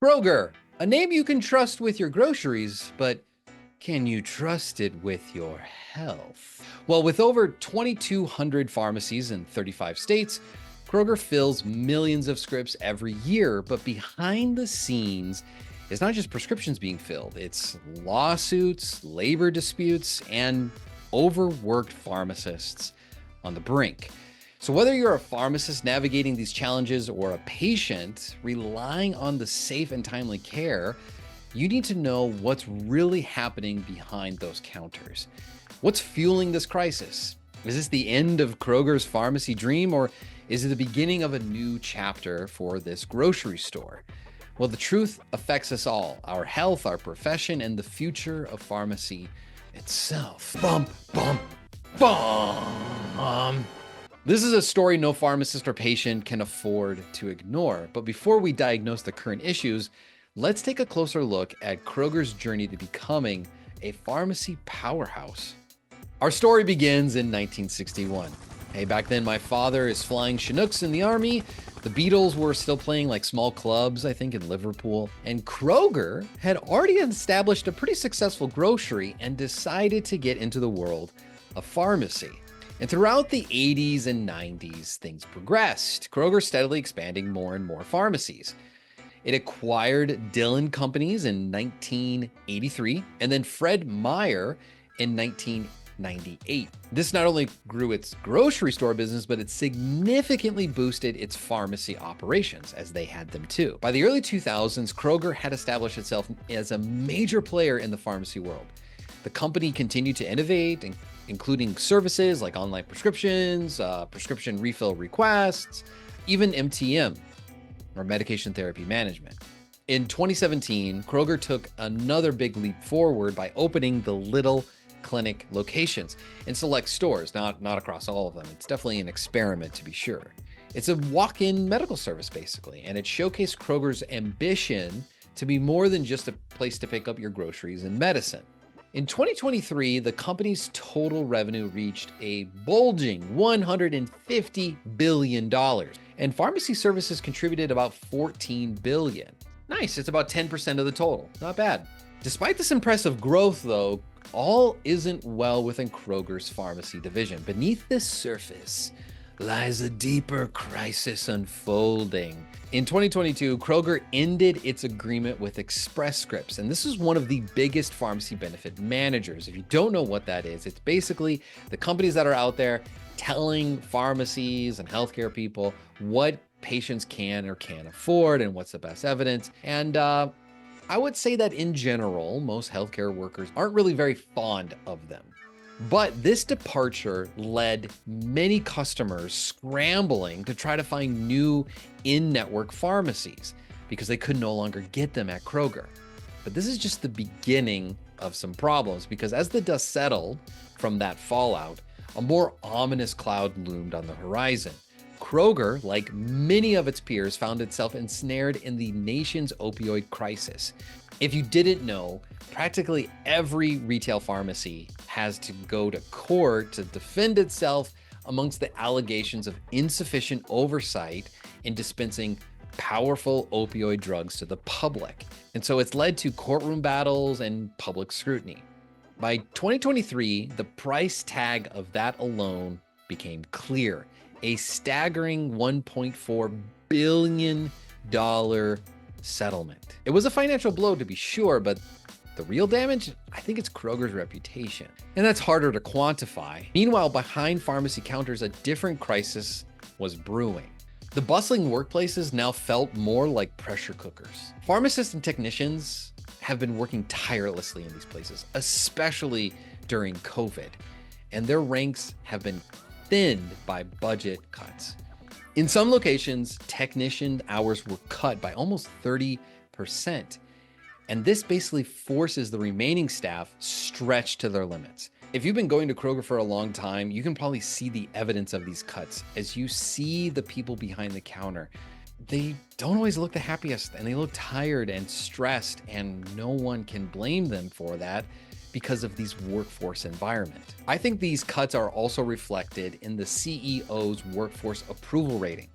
Kroger, a name you can trust with your groceries, but can you trust it with your health? Well, with over 2,200 pharmacies in 35 states, Kroger fills millions of scripts every year, but behind the scenes, it's not just prescriptions being filled, it's lawsuits, labor disputes, and overworked pharmacists on the brink. So whether you're a pharmacist navigating these challenges or a patient relying on the safe and timely care, you need to know what's really happening behind those counters. What's fueling this crisis? Is this the end of Kroger's pharmacy dream, or is it the beginning of a new chapter for this grocery store? Well, the truth affects us all, our health, our profession, and the future of pharmacy itself. Bum, bum, bum. This is a story no pharmacist or patient can afford to ignore. But before we diagnose the current issues, let's take a closer look at Kroger's journey to becoming a pharmacy powerhouse. Our story begins in 1961. Hey, back then my father is flying Chinooks in the Army. The Beatles were still playing like small clubs, I think, in Liverpool. And Kroger had already established a pretty successful grocery and decided to get into the world of pharmacy. And throughout the 80s and 90s, things progressed. Kroger steadily expanding more and more pharmacies. It acquired Dillon Companies in 1983 and then Fred Meyer in 1998. This not only grew its grocery store business, but it significantly boosted its pharmacy operations, as they had them too. By the early 2000s, Kroger had established itself as a major player in the pharmacy world. The company continued to innovate, including services like online prescriptions, prescription refill requests, even MTM, or medication therapy management. In 2017, Kroger took another big leap forward by opening the Little Clinic locations in select stores, not across all of them. It's definitely an experiment, to be sure. It's a walk-in medical service, basically, and it showcased Kroger's ambition to be more than just a place to pick up your groceries and medicine. In 2023, the company's total revenue reached a bulging $150 billion, and pharmacy services contributed about $14 billion. Nice, it's about 10% of the total. Not bad. Despite this impressive growth, though, all isn't well within Kroger's pharmacy division. Beneath the surface lies a deeper crisis unfolding. In 2022, Kroger ended its agreement with Express Scripts, and this is one of the biggest pharmacy benefit managers. If you don't know what that is, it's basically the companies that are out there telling pharmacies and healthcare people what patients can or can't afford and what's the best evidence. And I would say that in general, most healthcare workers aren't really very fond of them. But this departure led many customers scrambling to try to find new in-network pharmacies because they could no longer get them at Kroger. But this is just the beginning of some problems, because as the dust settled from that fallout, a more ominous cloud loomed on the horizon. Kroger, like many of its peers, found itself ensnared in the nation's opioid crisis. If you didn't know, practically every retail pharmacy has to go to court to defend itself amongst the allegations of insufficient oversight in dispensing powerful opioid drugs to the public. And so it's led to courtroom battles and public scrutiny. By 2023, the price tag of that alone became clear. A staggering $1.4 billion settlement. It was a financial blow, to be sure, but the real damage, I think it's Kroger's reputation. And that's harder to quantify. Meanwhile, behind pharmacy counters, a different crisis was brewing. The bustling workplaces now felt more like pressure cookers. Pharmacists and technicians have been working tirelessly in these places, especially during COVID, and their ranks have been thinned by budget cuts. In some locations, technician hours were cut by almost 30%. And this basically forces the remaining staff stretched to their limits. If you've been going to Kroger for a long time, you can probably see the evidence of these cuts as you see the people behind the counter. They don't always look the happiest, and they look tired and stressed, and no one can blame them for that because of these workforce environment. I think these cuts are also reflected in the CEO's workforce approval rating.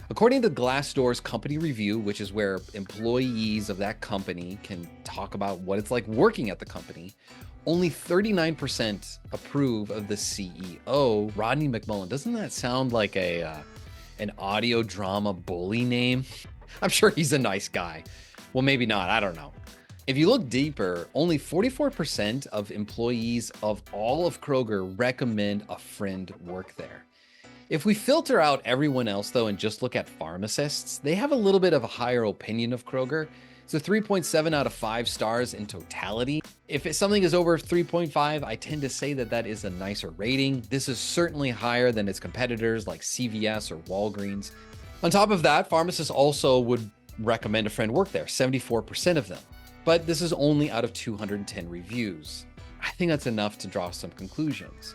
According to Glassdoor's company review, which is where employees of that company can talk about what it's like working at the company, only 39% approve of the CEO, Rodney McMullen. Doesn't that sound like an audio drama bully name? I'm sure he's a nice guy. Well, maybe not. I don't know. If you look deeper, only 44% of employees of all of Kroger recommend a friend work there. If we filter out everyone else, though, and just look at pharmacists, they have a little bit of a higher opinion of Kroger. It's a 3.7 out of 5 stars in totality. If something is over 3.5, I tend to say that that is a nicer rating. This is certainly higher than its competitors like CVS or Walgreens. On top of that, pharmacists also would recommend a friend work there, 74% of them. But this is only out of 210 reviews. I think that's enough to draw some conclusions.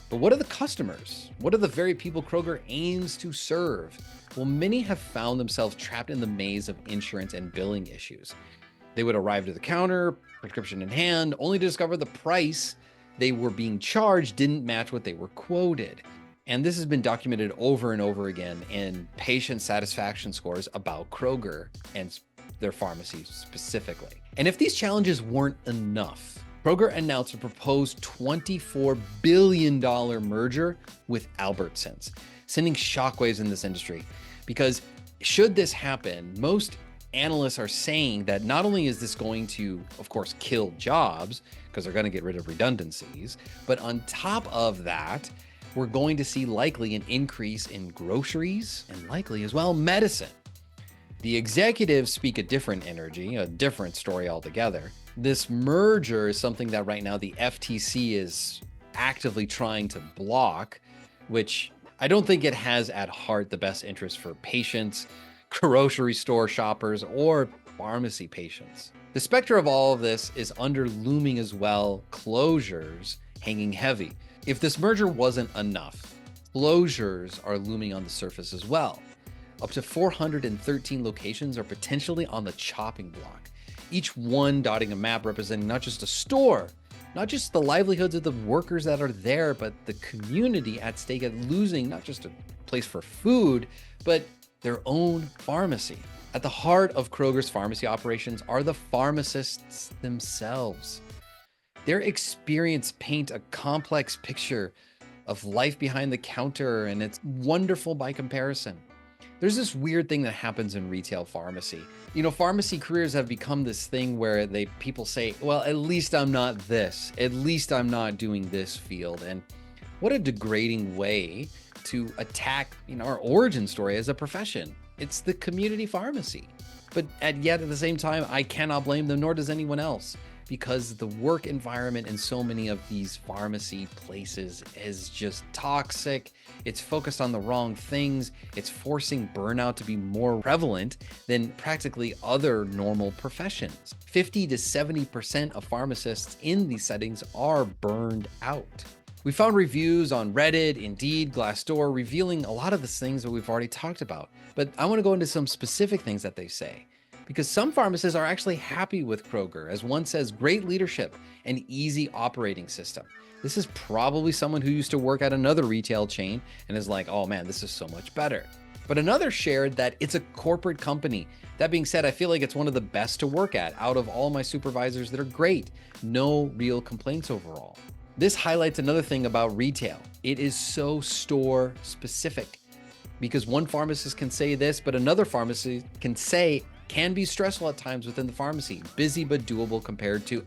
But what are the customers? What are the very people Kroger aims to serve? Well, many have found themselves trapped in the maze of insurance and billing issues. They would arrive to the counter, prescription in hand, only to discover the price they were being charged didn't match what they were quoted. And this has been documented over and over again in patient satisfaction scores about Kroger and their pharmacies specifically. And if these challenges weren't enough, Kroger announced a proposed $24 billion merger with Albertsons, sending shockwaves in this industry. Because should this happen, most analysts are saying that not only is this going to, of course, kill jobs, because they're going to get rid of redundancies, but on top of that, we're going to see likely an increase in groceries and likely as well medicine. The executives speak a different energy, a different story altogether. This merger is something that right now the FTC is actively trying to block, which I don't think it has at heart the best interest for patients, grocery store shoppers, or pharmacy patients. The specter of all of this is under looming as well, closures hanging heavy. If this merger wasn't enough, closures are looming on the surface as well. Up to 413 locations are potentially on the chopping block, each one dotting a map representing not just a store, not just the livelihoods of the workers that are there, but the community at stake at losing not just a place for food, but their own pharmacy. At the heart of Kroger's pharmacy operations are the pharmacists themselves. Their experience paint a complex picture of life behind the counter, and it's wonderful by comparison. There's this weird thing that happens in retail pharmacy. You know, pharmacy careers have become this thing where people say, well, at least I'm not this. At least I'm not doing this field. And what a degrading way to attack, our origin story as a profession. It's the community pharmacy. But yet at the same time, I cannot blame them, nor does anyone else, because the work environment in so many of these pharmacy places is just toxic. It's focused on the wrong things. It's forcing burnout to be more prevalent than practically other normal professions. 50 to 70% of pharmacists in these settings are burned out. We found reviews on Reddit, Indeed, Glassdoor, revealing a lot of the things that we've already talked about. But I want to go into some specific things that they say, because some pharmacists are actually happy with Kroger. As one says, great leadership and easy operating system. This is probably someone who used to work at another retail chain and is like, oh man, this is so much better. But another shared that it's a corporate company. That being said, I feel like it's one of the best to work at. Out of all my supervisors, they're great. No real complaints overall. This highlights another thing about retail. It is so store specific, because one pharmacist can say this, but another pharmacist can be stressful at times within the pharmacy, busy but doable compared to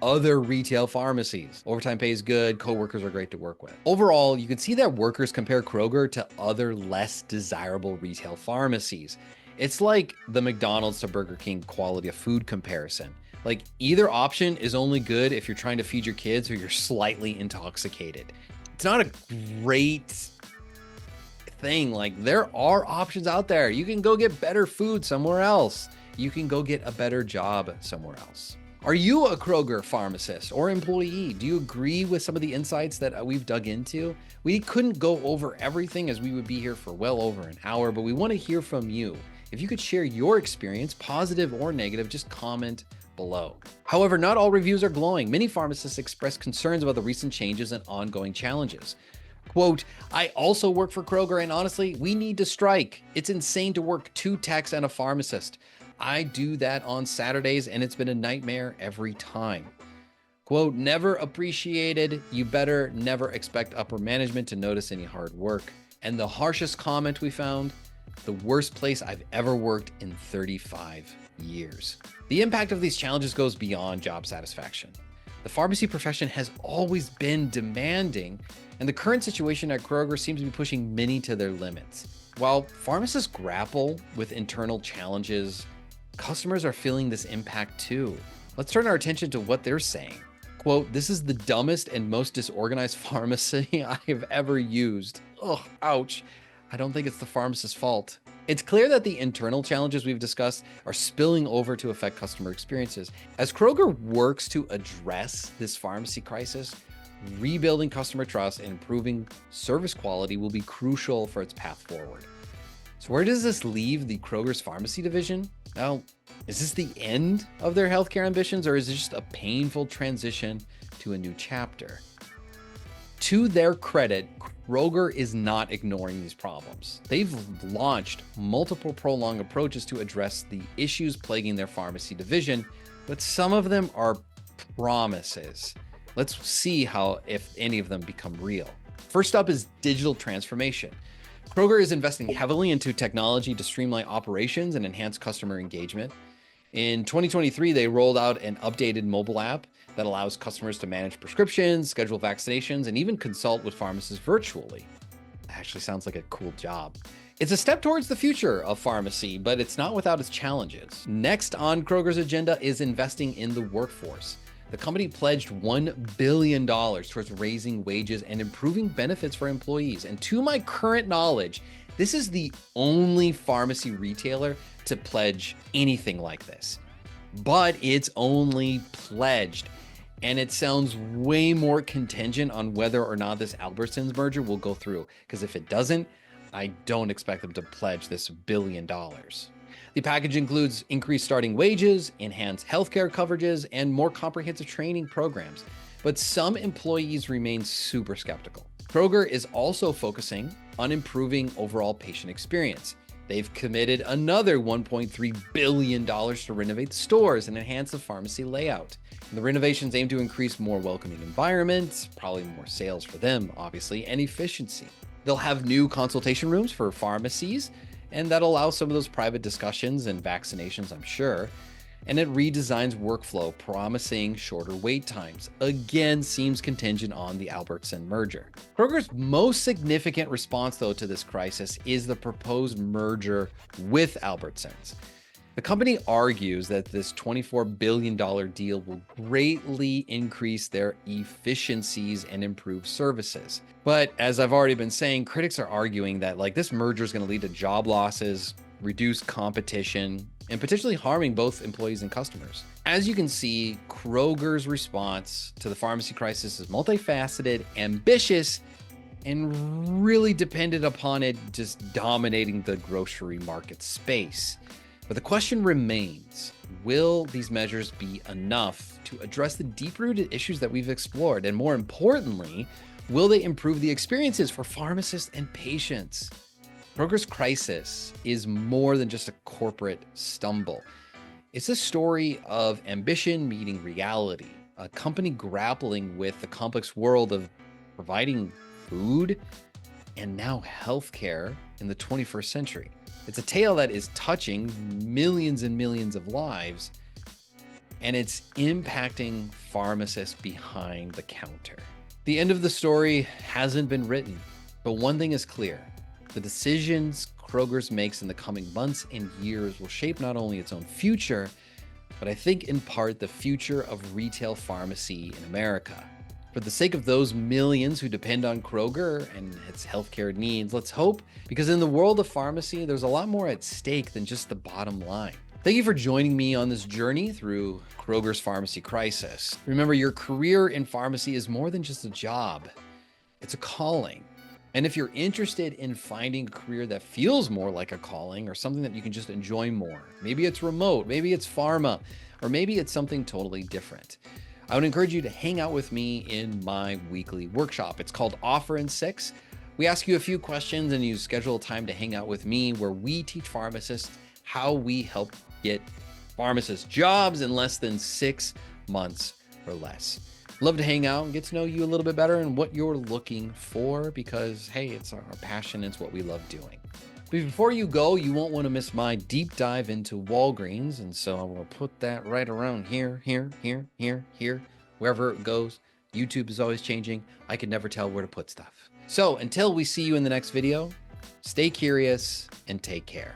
other retail pharmacies. Overtime pay is good, coworkers are great to work with. Overall, you can see that workers compare Kroger to other less desirable retail pharmacies. It's like the McDonald's to Burger King quality of food comparison. Like, either option is only good if you're trying to feed your kids or you're slightly intoxicated. It's not a great thing. Like, there are options out there. You can go get better food somewhere else. You can go get a better job somewhere else. Are you a Kroger pharmacist or employee? Do you agree with some of the insights that we've dug into? We couldn't go over everything, as we would be here for well over an hour, but we want to hear from you. If you could share your experience, positive or negative, just comment below. However, not all reviews are glowing. Many pharmacists express concerns about the recent changes and ongoing challenges. Quote, I also work for Kroger, and honestly, we need to strike. It's insane to work 2 techs and a pharmacist. I do that on Saturdays, and it's been a nightmare every time. Quote, never appreciated. You better never expect upper management to notice any hard work. And the harshest comment we found, the worst place I've ever worked in 35 years. The impact of these challenges goes beyond job satisfaction. The pharmacy profession has always been demanding, and the current situation at Kroger seems to be pushing many to their limits. While pharmacists grapple with internal challenges, customers are feeling this impact too. Let's turn our attention to what they're saying. Quote, this is the dumbest and most disorganized pharmacy I have ever used. Ugh, ouch. I don't think it's the pharmacist's fault. It's clear that the internal challenges we've discussed are spilling over to affect customer experiences. As Kroger works to address this pharmacy crisis, rebuilding customer trust and improving service quality will be crucial for its path forward. So where does this leave the Kroger's pharmacy division? Now, is this the end of their healthcare ambitions, or is it just a painful transition to a new chapter? To their credit, Kroger is not ignoring these problems. They've launched multiple prolonged approaches to address the issues plaguing their pharmacy division, but some of them are promises. Let's see how, if any of them become real. First up is digital transformation. Kroger is investing heavily into technology to streamline operations and enhance customer engagement. In 2023, they rolled out an updated mobile app that allows customers to manage prescriptions, schedule vaccinations, and even consult with pharmacists virtually. That actually sounds like a cool job. It's a step towards the future of pharmacy, but it's not without its challenges. Next on Kroger's agenda is investing in the workforce. The company pledged $1 billion towards raising wages and improving benefits for employees. And to my current knowledge, this is the only pharmacy retailer to pledge anything like this. But it's only pledged. And it sounds way more contingent on whether or not this Albertsons merger will go through. Because if it doesn't, I don't expect them to pledge this $1 billion. The package includes increased starting wages, enhanced healthcare coverages, and more comprehensive training programs. But some employees remain super skeptical. Kroger is also focusing on improving overall patient experience. They've committed another $1.3 billion to renovate the stores and enhance the pharmacy layout. And the renovations aim to increase more welcoming environments, probably more sales for them, obviously, and efficiency. They'll have new consultation rooms for pharmacies, and that allows some of those private discussions and vaccinations, I'm sure. And it redesigns workflow, promising shorter wait times. Again, seems contingent on the Albertsons merger. Kroger's most significant response, though, to this crisis is the proposed merger with Albertsons. The company argues that this $24 billion deal will greatly increase their efficiencies and improve services. But as I've already been saying, critics are arguing that this merger is going to lead to job losses, reduced competition, and potentially harming both employees and customers. As you can see, Kroger's response to the pharmacy crisis is multifaceted, ambitious, and really dependent upon it just dominating the grocery market space. But the question remains, will these measures be enough to address the deep-rooted issues that we've explored? And more importantly, will they improve the experiences for pharmacists and patients? Kroger's crisis is more than just a corporate stumble. It's a story of ambition meeting reality, a company grappling with the complex world of providing food and now healthcare in the 21st century. It's a tale that is touching millions and millions of lives, and it's impacting pharmacists behind the counter. The end of the story hasn't been written, but one thing is clear. The decisions Kroger's makes in the coming months and years will shape not only its own future, but I think in part the future of retail pharmacy in America. For the sake of those millions who depend on Kroger and its healthcare needs, let's hope, because in the world of pharmacy, there's a lot more at stake than just the bottom line. Thank you for joining me on this journey through Kroger's pharmacy crisis. Remember, your career in pharmacy is more than just a job. It's a calling. And if you're interested in finding a career that feels more like a calling or something that you can just enjoy more, maybe it's remote, maybe it's pharma, or maybe it's something totally different, I would encourage you to hang out with me in my weekly workshop. It's called Offer in 6. We ask you a few questions and you schedule time to hang out with me where we teach pharmacists how we help get pharmacist jobs in less than 6 months or less. Love to hang out and get to know you a little bit better and what you're looking for because, hey, it's our passion. It's what we love doing. But before you go, you won't want to miss my deep dive into Walgreens. And so I will put that right around here, wherever it goes. YouTube is always changing. I can never tell where to put stuff. So until we see you in the next video, stay curious and take care.